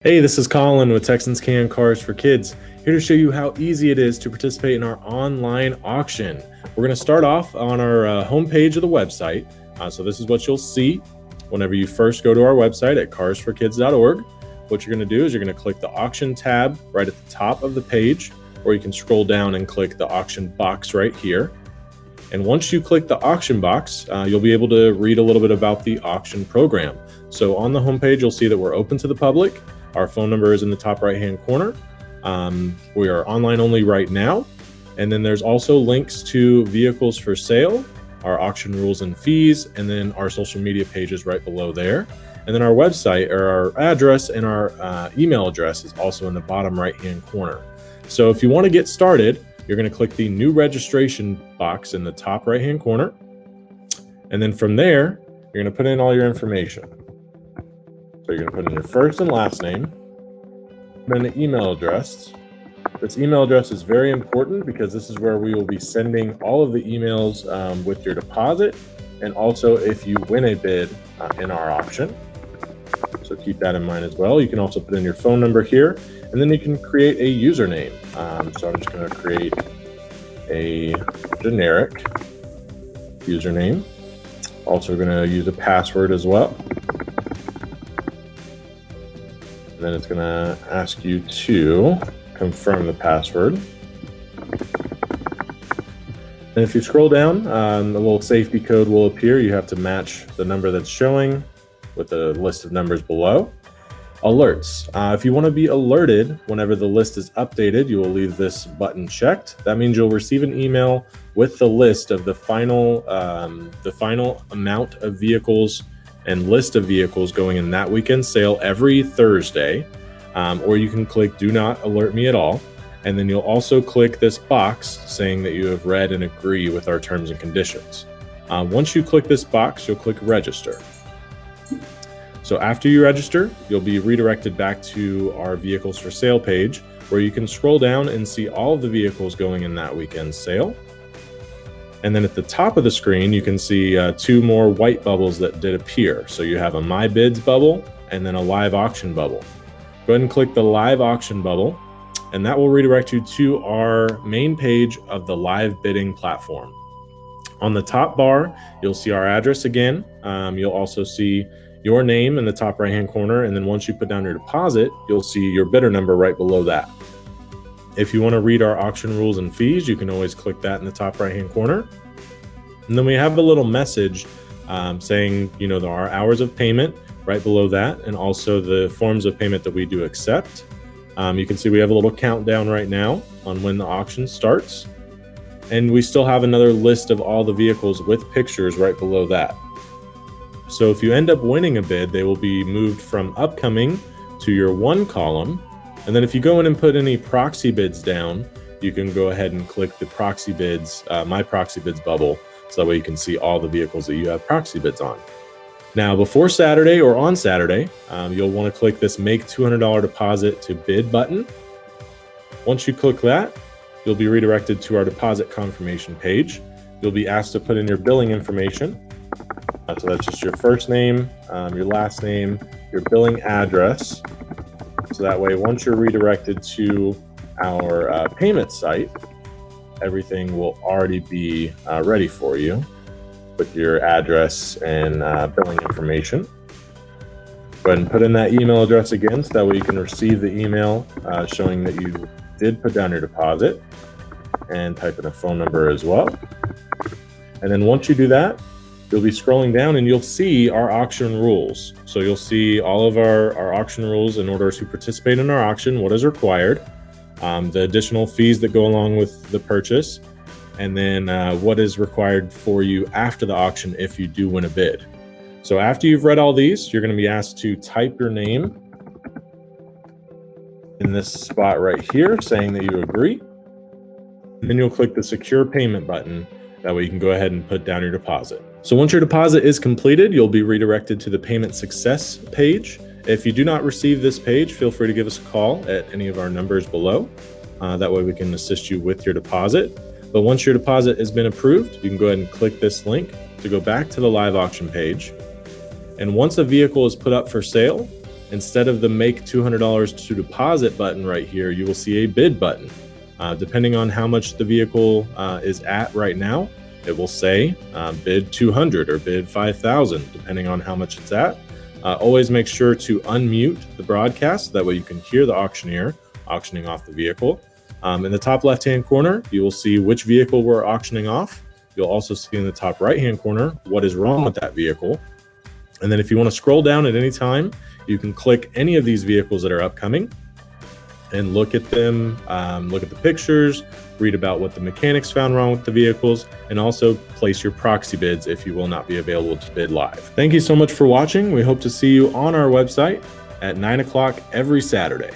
Hey, this is Colin with Texans Can Cars for Kids, here to show you how easy it is to participate in our online auction. We're going to start off on our homepage of the website. So this is what you'll see whenever you first go to our website at carsforkids.org. What you're going to do is you're going to click the auction tab right at the top of the page, or you can scroll down and click the auction box right here. And once you click the auction box, you'll be able to read a little bit about the auction program. So on the homepage, you'll see that we're open to the public. Our phone number is in the top right-hand corner. We are online only right now. And then there's also links to vehicles for sale, our auction rules and fees, and then our social media pages right below there. And then our website, or our address, and our email address is also in the bottom right-hand corner. So if you want to get started, you're going to click the new registration box in the top right-hand corner. And then from there, you're going to put in all your information. So you're going to put in your first and last name, then the email address. This email address is very important because this is where we will be sending all of the emails with your deposit, and also if you win a bid in our auction. So keep that in mind as well. You can also put in your phone number here, and then you can create a username. So I'm just going to create a generic username. Also going to use a password as well. And then it's going to ask you to confirm the password. And if you scroll down, a little safety code will appear. You have to match the number that's showing with the list of numbers below. Alerts. If you want to be alerted whenever the list is updated, you will leave this button checked. That means you'll receive an email with the list of the final amount of vehicles and list of vehicles going in that weekend sale every Thursday. Or you can click do not alert me at all. And then you'll also click this box saying that you have read and agree with our terms and conditions. Once you click this box, you'll click register. So after you register, you'll be redirected back to our vehicles for sale page, where you can scroll down and see all of the vehicles going in that weekend sale. And then at the top of the screen, you can see two more white bubbles that did appear. So you have a My Bids bubble and then a live auction bubble. Go ahead and click the live auction bubble, and that will redirect you to our main page of the live bidding platform. On the top bar, you'll see our address again. You'll also see your name in the top right-hand corner. And then once you put down your deposit, you'll see your bidder number right below that. If you want to read our auction rules and fees, you can always click that in the top right-hand corner. And then we have a little message saying, there are hours of payment right below that, and also the forms of payment that we do accept. You can see we have a little countdown right now on when the auction starts. And we still have another list of all the vehicles with pictures right below that. So if you end up winning a bid, they will be moved from upcoming to your one column. And then if you go in and put any proxy bids down, you can go ahead and click the proxy bids, my proxy bids bubble, so that way you can see all the vehicles that you have proxy bids on. Now, before Saturday or on Saturday, you'll want to click this Make $200 Deposit to Bid button. Once you click that, you'll be redirected to our deposit confirmation page. You'll be asked to put in your billing information. So that's just your first name, your last name, your billing address. So that way, once you're redirected to our payment site, everything will already be ready for you with your address and billing information. Go ahead and put in that email address again, so that way you can receive the email showing that you did put down your deposit, and type in a phone number as well. And then once you do that, you'll be scrolling down and you'll see our auction rules. So you'll see all of our auction rules in order to participate in our auction, what is required, the additional fees that go along with the purchase, and then what is required for you after the auction if you do win a bid. So after you've read all these, you're going to be asked to type your name in this spot right here, saying that you agree. Then you'll click the Secure Payment button. That way you can go ahead and put down your deposit. So once your deposit is completed, you'll be redirected to the Payment Success page. If you do not receive this page, feel free to give us a call at any of our numbers below. That way we can assist you with your deposit. But once your deposit has been approved, you can go ahead and click this link to go back to the live auction page. And once a vehicle is put up for sale, instead of the make $200 to deposit button right here, you will see a bid button. Depending on how much the vehicle is at right now, it will say bid 200 or bid 5,000, depending on how much it's at. Always make sure to unmute the broadcast. That way you can hear the auctioneer auctioning off the vehicle. In the top left-hand corner, you will see which vehicle we're auctioning off. You'll also see in the top right-hand corner what is wrong with that vehicle. And then if you want to scroll down at any time, you can click any of these vehicles that are upcoming and look at them, look at the pictures, read about what the mechanics found wrong with the vehicles, and also place your proxy bids if you will not be available to bid live. Thank you so much for watching. We hope to see you on our website at 9 o'clock every Saturday.